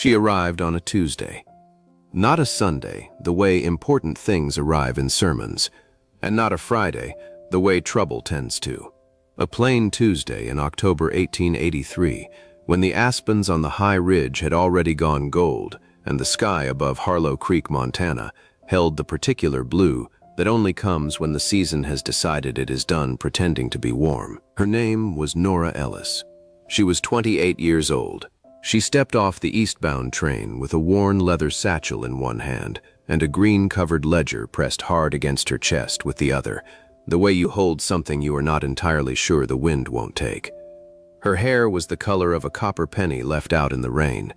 She arrived on a Tuesday. Not a Sunday, the way important things arrive in sermons, and not a Friday, the way trouble tends to. A plain Tuesday in October 1883, when the aspens on the high ridge had already gone gold and the sky above Harlow Creek, Montana, held the particular blue that only comes when the season has decided it is done pretending to be warm. Her name was Nora Ellis. She was 28 years old. She stepped off the eastbound train with a worn leather satchel in one hand and a green-covered ledger pressed hard against her chest with the other, the way you hold something you are not entirely sure the wind won't take. Her hair was the color of a copper penny left out in the rain.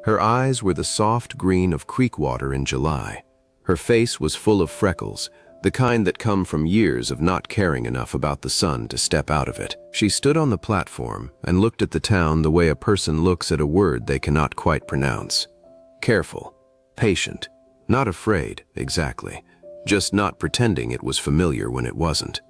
Her eyes were the soft green of creek water in July. Her face was full of freckles, the kind that come from years of not caring enough about the sun to step out of it. She stood on the platform and looked at the town the way a person looks at a word they cannot quite pronounce. Careful, patient, not afraid, exactly, just not pretending it was familiar when it wasn't.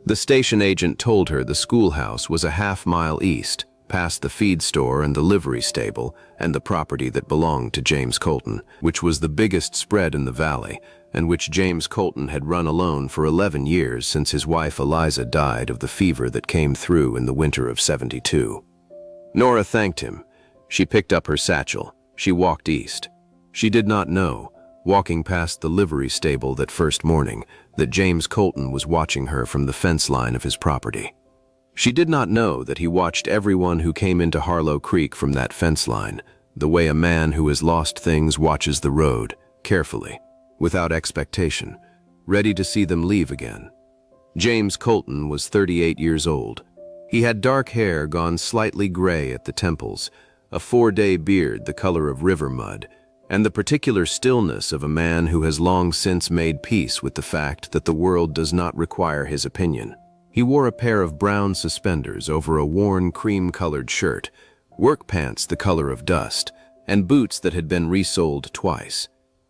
The station agent told her the schoolhouse was a half-mile east, past the feed store and the livery stable and the property that belonged to James Colton, which was the biggest spread in the valley, and which James Colton had run alone for 11 years since his wife Eliza died of the fever that came through in the winter of '72. Nora thanked him. She picked up her satchel. She walked east. She did not know, walking past the livery stable that first morning, that James Colton was watching her from the fence line of his property. She did not know that he watched everyone who came into Harlow Creek from that fence line, the way a man who has lost things watches the road, carefully, without expectation, ready to see them leave again. James Colton was 38 years old. He had dark hair gone slightly gray at the temples, a 4-day beard the color of river mud, and the particular stillness of a man who has long since made peace with the fact that the world does not require his opinion. He wore a pair of brown suspenders over a worn cream-colored shirt, work pants the color of dust, and boots that had been resoled twice.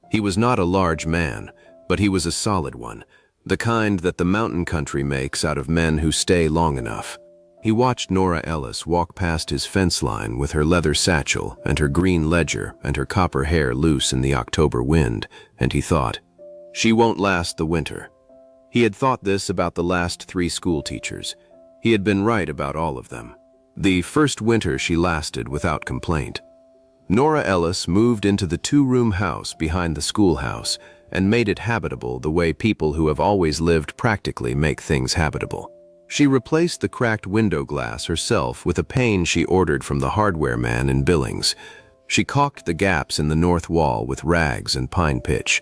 He was not a large man, but he was a solid one, the kind that the mountain country makes out of men who stay long enough. He watched Nora Ellis walk past his fence line with her leather satchel and her green ledger and her copper hair loose in the October wind, and he thought, "She won't last the winter." He had thought this about the last 3 school teachers. He had been right about all of them. The first winter she lasted without complaint. Nora Ellis moved into the 2-room house behind the schoolhouse and made it habitable the way people who have always lived practically make things habitable. She replaced the cracked window glass herself with a pane she ordered from the hardware man in Billings. She caulked the gaps in the north wall with rags and pine pitch.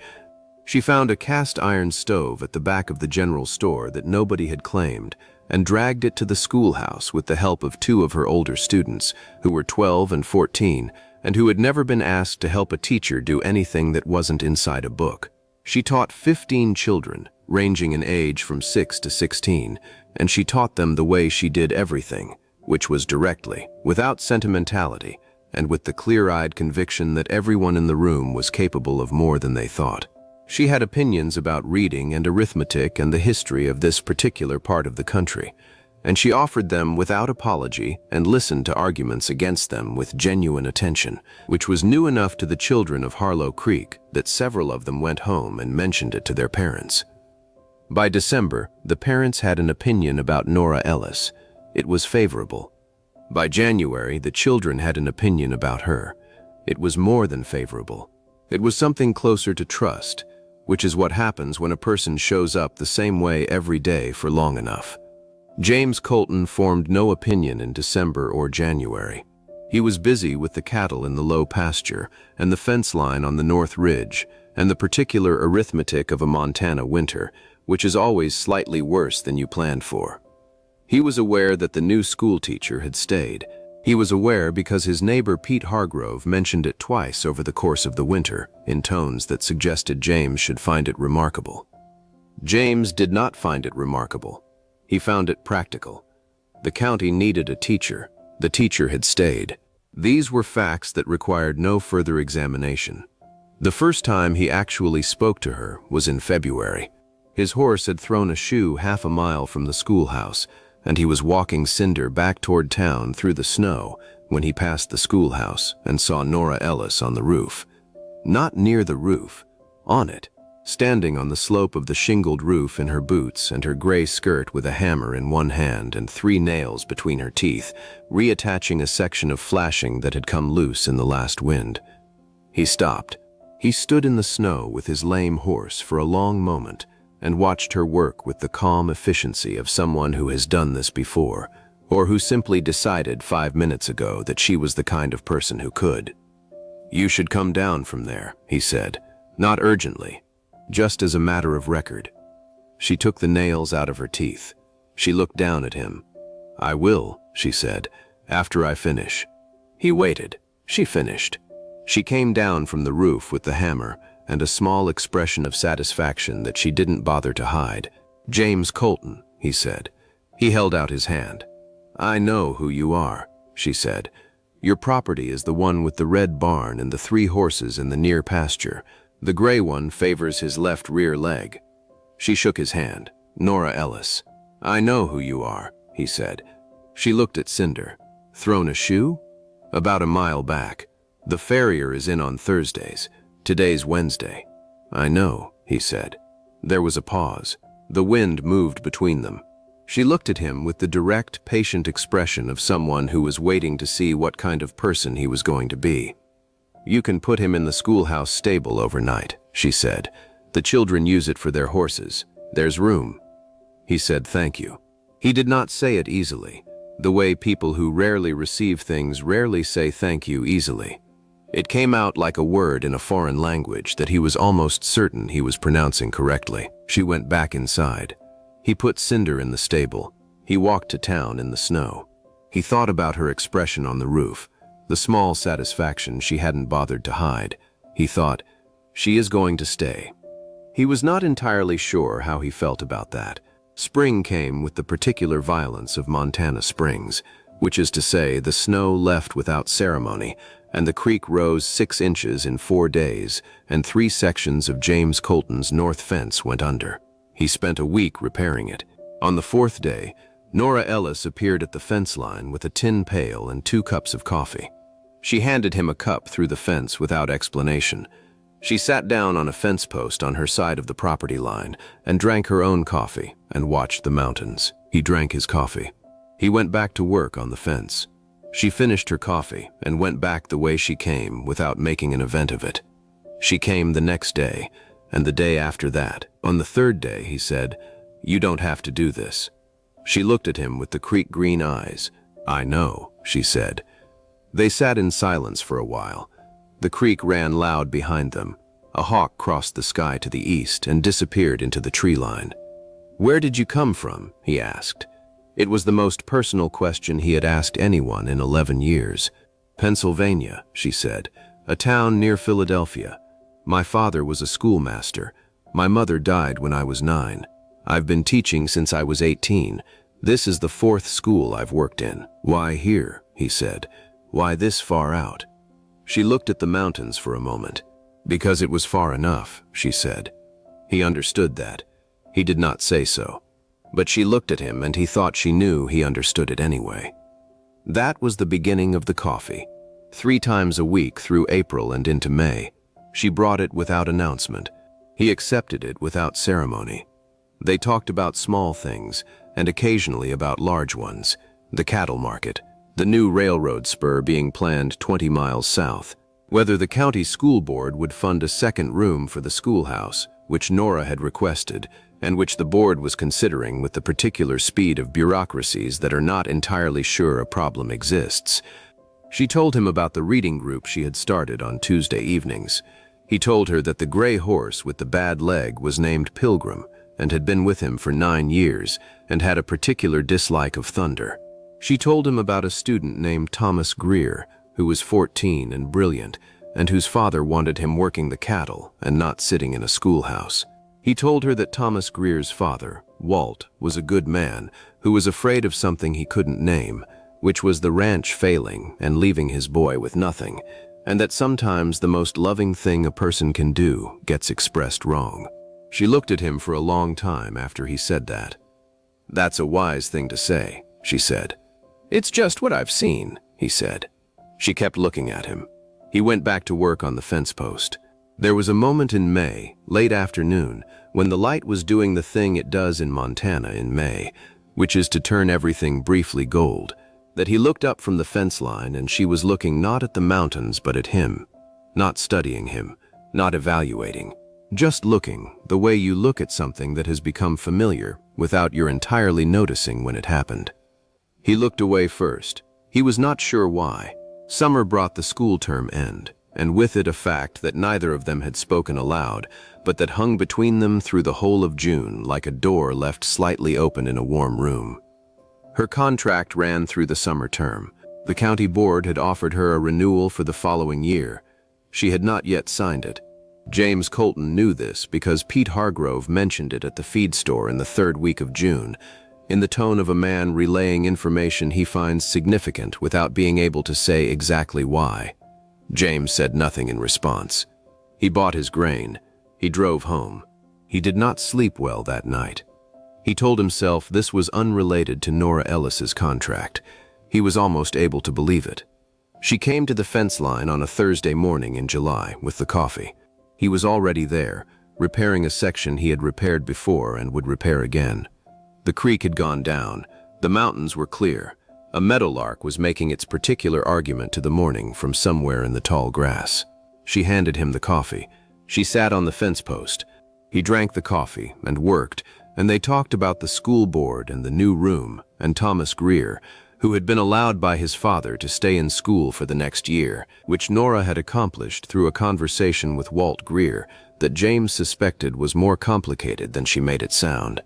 She found a cast-iron stove at the back of the general store that nobody had claimed and dragged it to the schoolhouse with the help of 2 of her older students, who were 12 and 14, and who had never been asked to help a teacher do anything that wasn't inside a book. She taught 15 children, ranging in age from 6 to 16, and she taught them the way she did everything, which was directly, without sentimentality, and with the clear-eyed conviction that everyone in the room was capable of more than they thought. She had opinions about reading and arithmetic and the history of this particular part of the country, and she offered them without apology and listened to arguments against them with genuine attention, which was new enough to the children of Harlow Creek that several of them went home and mentioned it to their parents. By December, the parents had an opinion about Nora Ellis. It was favorable. By January, the children had an opinion about her. It was more than favorable. It was something closer to trust, which is what happens when a person shows up the same way every day for long enough. James Colton formed no opinion in December or January. He was busy with the cattle in the low pasture and the fence line on the north ridge and the particular arithmetic of a Montana winter, which is always slightly worse than you planned for. He was aware that the new school teacher had stayed. He was aware because his neighbor Pete Hargrove mentioned it twice over the course of the winter, in tones that suggested James should find it remarkable. James did not find it remarkable. He found it practical. The county needed a teacher. The teacher had stayed. These were facts that required no further examination. The first time he actually spoke to her was in February. His horse had thrown a shoe half a mile from the schoolhouse, and he was walking Cinder back toward town through the snow when he passed the schoolhouse and saw Nora Ellis on the roof. Not near the roof, on it, standing on the slope of the shingled roof in her boots and her gray skirt with a hammer in one hand and 3 nails between her teeth, reattaching a section of flashing that had come loose in the last wind. He stopped. He stood in the snow with his lame horse for a long moment and watched her work with the calm efficiency of someone who has done this before, or who simply decided 5 minutes ago that she was the kind of person who could. "You should come down from there," he said, not urgently, just as a matter of record. She took the nails out of her teeth. She looked down at him. "I will," she said, "after I finish." He waited. She finished. She came down from the roof with the hammer and a small expression of satisfaction that she didn't bother to hide. "James Colton," he said. He held out his hand. "I know who you are," she said. "Your property is the one with the red barn and the 3 horses in the near pasture. The gray one favors his left rear leg." She shook his hand. "Nora Ellis." "I know who you are," he said. She looked at Cinder. "Thrown a shoe?" "About a mile back. The farrier is in on Thursdays. Today's Wednesday." "I know," he said. There was a pause. The wind moved between them. She looked at him with the direct, patient expression of someone who was waiting to see what kind of person he was going to be. "You can put him in the schoolhouse stable overnight," she said. "The children use it for their horses. There's room." He said thank you. He did not say it easily, the way people who rarely receive things rarely say thank you easily. It came out like a word in a foreign language that he was almost certain he was pronouncing correctly. She went back inside. He put Cinder in the stable. He walked to town in the snow. He thought about her expression on the roof, the small satisfaction she hadn't bothered to hide. He thought, she is going to stay. He was not entirely sure how he felt about that. Spring came with the particular violence of Montana springs, which is to say the snow left without ceremony, and the creek rose 6 inches in 4 days, and 3 sections of James Colton's north fence went under. He spent a week repairing it. On the 4th day, Nora Ellis appeared at the fence line with a tin pail and 2 cups of coffee. She handed him a cup through the fence without explanation. She sat down on a fence post on her side of the property line and drank her own coffee and watched the mountains. He drank his coffee. He went back to work on the fence. She finished her coffee and went back the way she came without making an event of it. She came the next day, and the day after that. On the 3rd day, he said, "You don't have to do this." She looked at him with the creek green eyes. "I know," she said. They sat in silence for a while. The creek ran loud behind them. A hawk crossed the sky to the east and disappeared into the tree line. "Where did you come from?" he asked. It was the most personal question he had asked anyone in 11 years. "Pennsylvania," she said, "a town near Philadelphia. My father was a schoolmaster. My mother died when I was 9. I've been teaching since I was 18. This is the 4th school I've worked in." "Why here?" he said. "Why this far out?" She looked at the mountains for a moment. "Because it was far enough," she said. He understood that. He did not say so. But she looked at him and he thought she knew he understood it anyway. That was the beginning of the coffee. 3 times a week through April and into May. She brought it without announcement. He accepted it without ceremony. They talked about small things and occasionally about large ones. The cattle market, the new railroad spur being planned 20 miles south, whether the county school board would fund a 2nd room for the schoolhouse, which Nora had requested, and which the board was considering with the particular speed of bureaucracies that are not entirely sure a problem exists. She told him about the reading group she had started on Tuesday evenings. He told her that the gray horse with the bad leg was named Pilgrim and had been with him for 9 years and had a particular dislike of thunder. She told him about a student named Thomas Greer, who was 14 and brilliant, and whose father wanted him working the cattle and not sitting in a schoolhouse. He told her that Thomas Greer's father, Walt, was a good man who was afraid of something he couldn't name, which was the ranch failing and leaving his boy with nothing, and that sometimes the most loving thing a person can do gets expressed wrong. She looked at him for a long time after he said that. "That's a wise thing to say," she said. "It's just what I've seen," he said. She kept looking at him. He went back to work on the fence post. There was a moment in May, late afternoon, when the light was doing the thing it does in Montana in May, which is to turn everything briefly gold, that he looked up from the fence line and she was looking not at the mountains but at him, not studying him, not evaluating, just looking the way you look at something that has become familiar without your entirely noticing when it happened. He looked away first. He was not sure why. Summer brought the school term end, and with it a fact that neither of them had spoken aloud, but that hung between them through the whole of June like a door left slightly open in a warm room. Her contract ran through the summer term. The county board had offered her a renewal for the following year. She had not yet signed it. James Colton knew this because Pete Hargrove mentioned it at the feed store in the third week of June, in the tone of a man relaying information he finds significant without being able to say exactly why. James said nothing in response. He bought his grain. He drove home. He did not sleep well that night. He told himself this was unrelated to Nora Ellis's contract. He was almost able to believe it. She came to the fence line on a Thursday morning in July with the coffee. He was already there, repairing a section he had repaired before and would repair again. The creek had gone down. The mountains were clear. A meadowlark was making its particular argument to the morning from somewhere in the tall grass. She handed him the coffee. She sat on the fence post. He drank the coffee and worked, and they talked about the school board and the new room and Thomas Greer, who had been allowed by his father to stay in school for the next year, which Nora had accomplished through a conversation with Walt Greer that James suspected was more complicated than she made it sound.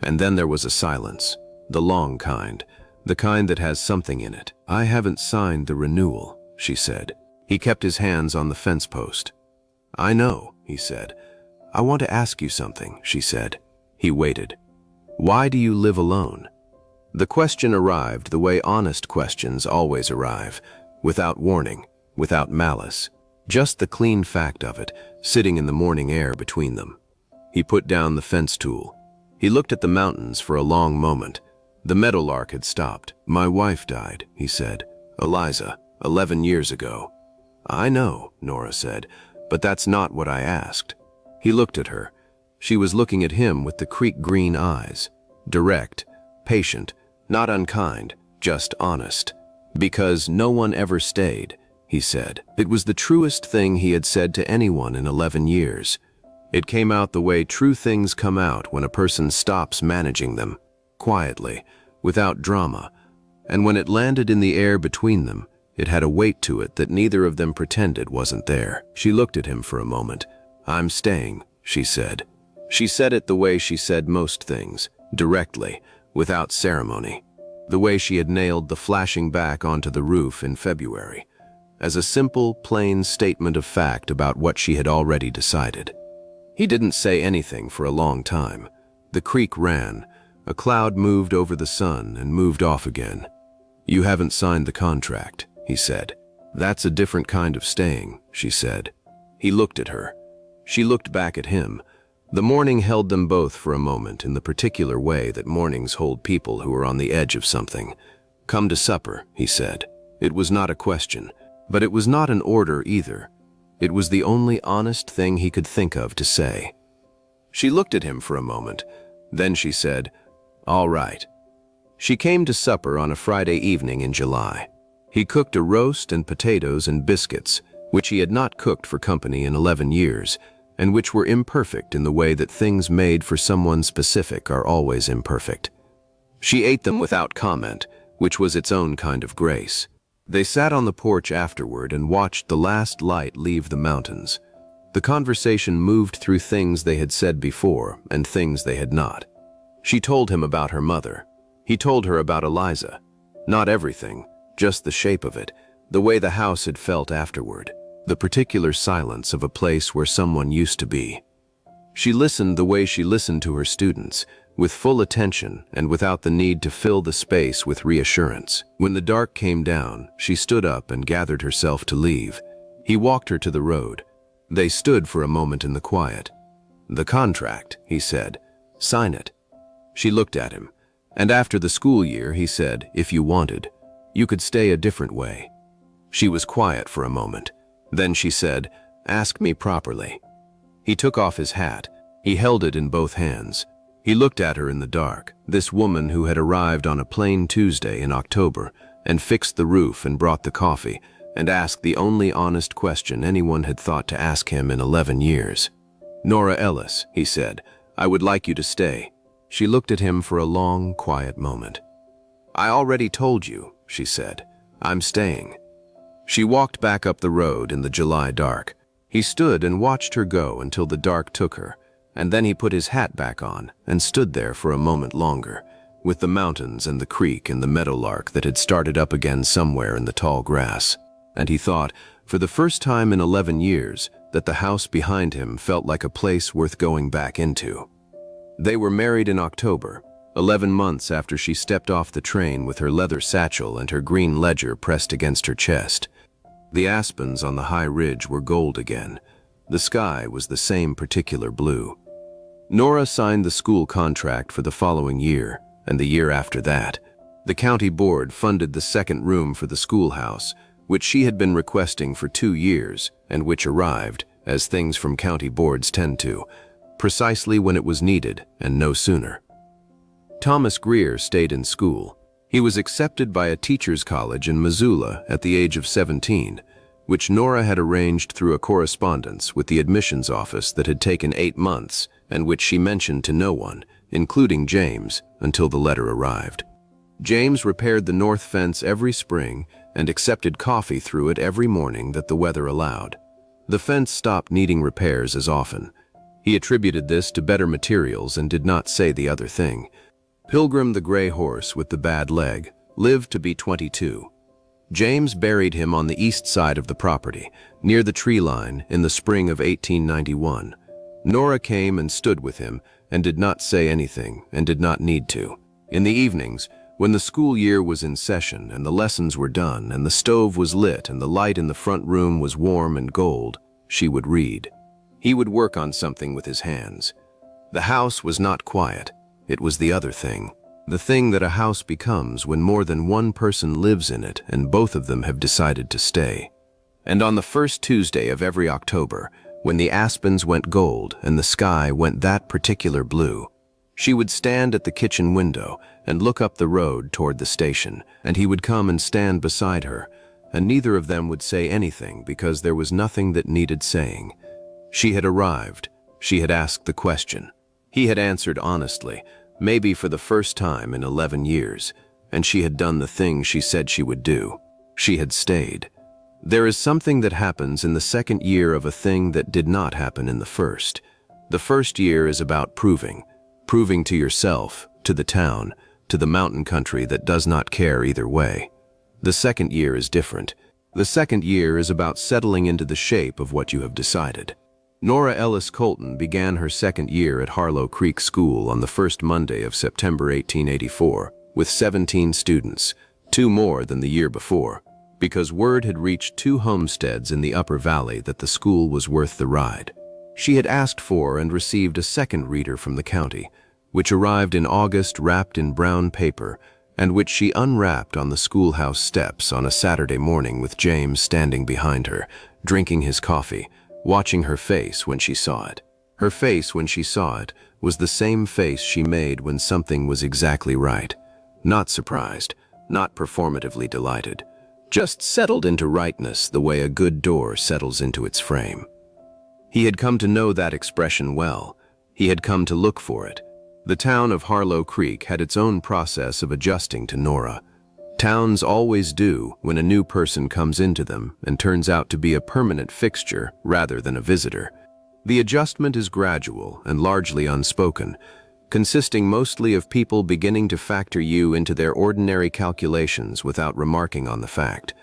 And then there was a silence, the long kind, the kind that has something in it. "I haven't signed the renewal," she said. He kept his hands on the fence post. "I know," he said. "I want to ask you something," she said. He waited. "Why do you live alone?" The question arrived the way honest questions always arrive, without warning, without malice, just the clean fact of it, sitting in the morning air between them. He put down the fence tool. He looked at the mountains for a long moment. The meadowlark had stopped. "My wife died," he said. "Eliza, 11 years ago." "I know," Nora said, "but that's not what I asked." He looked at her. She was looking at him with the creek green eyes, direct, patient, not unkind, just honest. "Because no one ever stayed," he said. It was the truest thing he had said to anyone in 11 years. It came out the way true things come out when a person stops managing them, quietly, without drama, and when it landed in the air between them, it had a weight to it that neither of them pretended wasn't there. She looked at him for a moment. "I'm staying," she said. She said it the way she said most things, directly, without ceremony, the way she had nailed the flashing back onto the roof in February, as a simple, plain statement of fact about what she had already decided. He didn't say anything for a long time. The creek ran. A cloud moved over the sun and moved off again. "You haven't signed the contract," he said. "That's a different kind of staying," she said. He looked at her. She looked back at him. The morning held them both for a moment in the particular way that mornings hold people who are on the edge of something. "Come to supper," he said. It was not a question, but it was not an order either. It was the only honest thing he could think of to say. She looked at him for a moment. Then she said, "All right." She came to supper on a Friday evening in July. He cooked a roast and potatoes and biscuits, which he had not cooked for company in 11 years, and which were imperfect in the way that things made for someone specific are always imperfect. She ate them without comment, which was its own kind of grace. They sat on the porch afterward and watched the last light leave the mountains. The conversation moved through things they had said before and things they had not. She told him about her mother. He told her about Eliza. Not everything, just the shape of it, the way the house had felt afterward, the particular silence of a place where someone used to be. She listened the way she listened to her students, with full attention and without the need to fill the space with reassurance. When the dark came down, she stood up and gathered herself to leave. He walked her to the road. They stood for a moment in the quiet. "The contract," he said. "Sign it." She looked at him. And after the school year, he said, "If you wanted, you could stay a different way." She was quiet for a moment. Then she said, "Ask me properly." He took off his hat. He held it in both hands. He looked at her in the dark, this woman who had arrived on a plain Tuesday in October and fixed the roof and brought the coffee and asked the only honest question anyone had thought to ask him in 11 years. "Nora Ellis," he said, "I would like you to stay." She looked at him for a long, quiet moment. "I already told you," she said. "I'm staying." She walked back up the road in the July dark. He stood and watched her go until the dark took her, and then he put his hat back on and stood there for a moment longer, with the mountains and the creek and the meadowlark that had started up again somewhere in the tall grass. And he thought, for the first time in 11 years, that the house behind him felt like a place worth going back into. They were married in October, 11 months after she stepped off the train with her leather satchel and her green ledger pressed against her chest. The aspens on the high ridge were gold again. The sky was the same particular blue. Nora signed the school contract for the following year, and the year after that. The county board funded the second room for the schoolhouse, which she had been requesting for 2 years, and which arrived, as things from county boards tend to, precisely when it was needed, and no sooner. Thomas Greer stayed in school. He was accepted by a teacher's college in Missoula at the age of 17, which Nora had arranged through a correspondence with the admissions office that had taken 8 months and which she mentioned to no one, including James, until the letter arrived. James repaired the north fence every spring and accepted coffee through it every morning that the weather allowed. The fence stopped needing repairs as often. He attributed this to better materials and did not say the other thing. Pilgrim, the gray horse with the bad leg, lived to be 22. James buried him on the east side of the property, near the tree line, in the spring of 1891. Nora came and stood with him and did not say anything and did not need to. In the evenings, when the school year was in session and the lessons were done and the stove was lit and the light in the front room was warm and gold, she would read. He would work on something with his hands. The house was not quiet. It was the other thing. The thing that a house becomes when more than one person lives in it and both of them have decided to stay. And on the first Tuesday of every October, when the aspens went gold and the sky went that particular blue, she would stand at the kitchen window and look up the road toward the station, and he would come and stand beside her, and neither of them would say anything because there was nothing that needed saying. She had arrived. She had asked the question. He had answered honestly, maybe for the first time in 11 years, and she had done the thing she said she would do. She had stayed. There is something that happens in the second year of a thing that did not happen in the first. The first year is about proving to yourself, to the town, to the mountain country that does not care either way. The second year is different. The second year is about settling into the shape of what you have decided. Nora Ellis Colton began her second year at Harlow Creek School on the first Monday of September 1884, with 17 students, 2 more than the year before, because word had reached 2 homesteads in the Upper Valley that the school was worth the ride. She had asked for and received a second reader from the county, which arrived in August wrapped in brown paper, and which she unwrapped on the schoolhouse steps on a Saturday morning with James standing behind her, drinking his coffee, watching her face when she saw it. Her face when she saw it was the same face she made when something was exactly right. Not surprised, not performatively delighted, just settled into rightness the way a good door settles into its frame. He had come to know that expression well. He had come to look for it. The town of Harlow Creek had its own process of adjusting to Nora. Towns always do when a new person comes into them and turns out to be a permanent fixture rather than a visitor. The adjustment is gradual and largely unspoken, consisting mostly of people beginning to factor you into their ordinary calculations without remarking on the fact.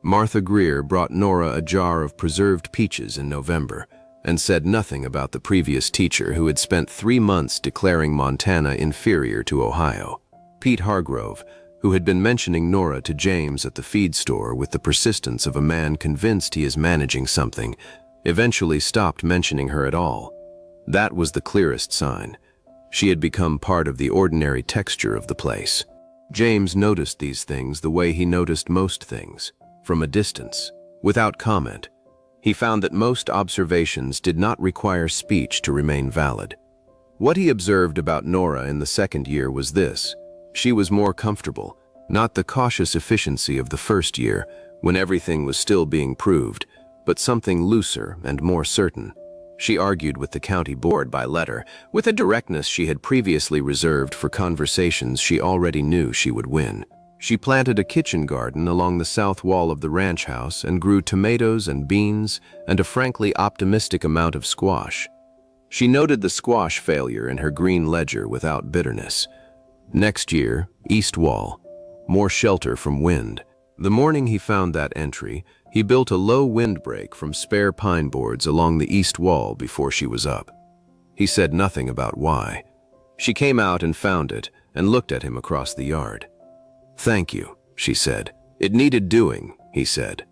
Martha Greer brought Nora a jar of preserved peaches in November and said nothing about the previous teacher who had spent 3 months declaring Montana inferior to Ohio. Pete Hargrove, who had been mentioning Nora to James at the feed store with the persistence of a man convinced he is managing something, eventually stopped mentioning her at all. That was the clearest sign. She had become part of the ordinary texture of the place. James noticed these things the way he noticed most things. from a distance, without comment. He found that most observations did not require speech to remain valid. What he observed about Nora in the second year was this: she was more comfortable, not the cautious efficiency of the first year, when everything was still being proved, but something looser and more certain. She argued with the county board by letter, with a directness she had previously reserved for conversations she already knew she would win. She planted a kitchen garden along the south wall of the ranch house and grew tomatoes and beans and a frankly optimistic amount of squash. She noted the squash failure in her green ledger without bitterness. Next year, east wall, more shelter from wind. The morning he found that entry, he built a low windbreak from spare pine boards along the east wall before she was up. He said nothing about why. She came out and found it and looked at him across the yard. "Thank you," she said. "It needed doing," he said.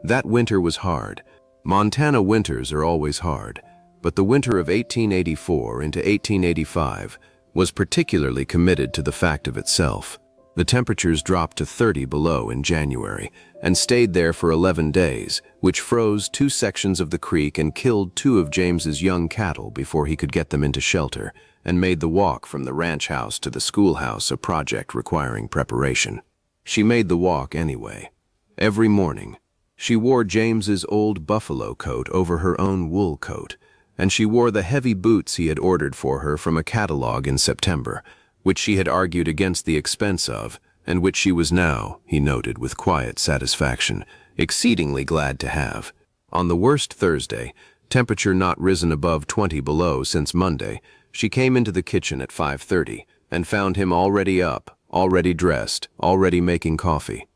That winter was hard. Montana winters are always hard, but the winter of 1884 into 1885 was particularly committed to the fact of itself. The temperatures dropped to 30 below in January and stayed there for 11 days, which froze 2 sections of the creek and killed 2 of James's young cattle before he could get them into shelter, and made the walk from the ranch house to the schoolhouse a project requiring preparation. She made the walk anyway. Every morning, she wore James's old buffalo coat over her own wool coat, and she wore the heavy boots he had ordered for her from a catalog in September, which she had argued against the expense of, and which she was now, he noted with quiet satisfaction, exceedingly glad to have. On the worst Thursday, temperature not risen above 20 below since Monday, she came into the kitchen at 5:30 and found him already up, already dressed, already making coffee.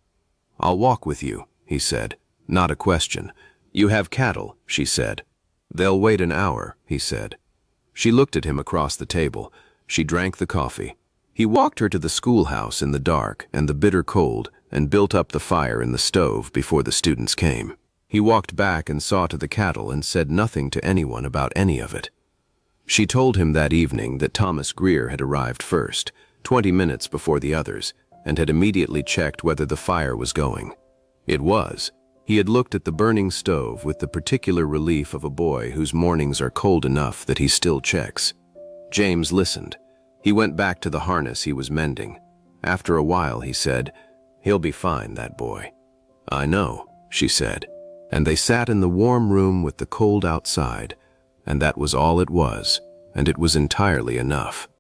"I'll walk with you," he said. Not a question. "You have cattle," she said. "They'll wait an hour," he said. She looked at him across the table. She drank the coffee. He walked her to the schoolhouse in the dark and the bitter cold and built up the fire in the stove before the students came. He walked back and saw to the cattle and said nothing to anyone about any of it. She told him that evening that Thomas Greer had arrived first, 20 minutes before the others, and had immediately checked whether the fire was going. It was. He had looked at the burning stove with the particular relief of a boy whose mornings are cold enough that he still checks. James listened. He went back to the harness he was mending. After a while, he said, "He'll be fine, that boy." "I know," she said. And they sat in the warm room with the cold outside, and that was all it was, and it was entirely enough.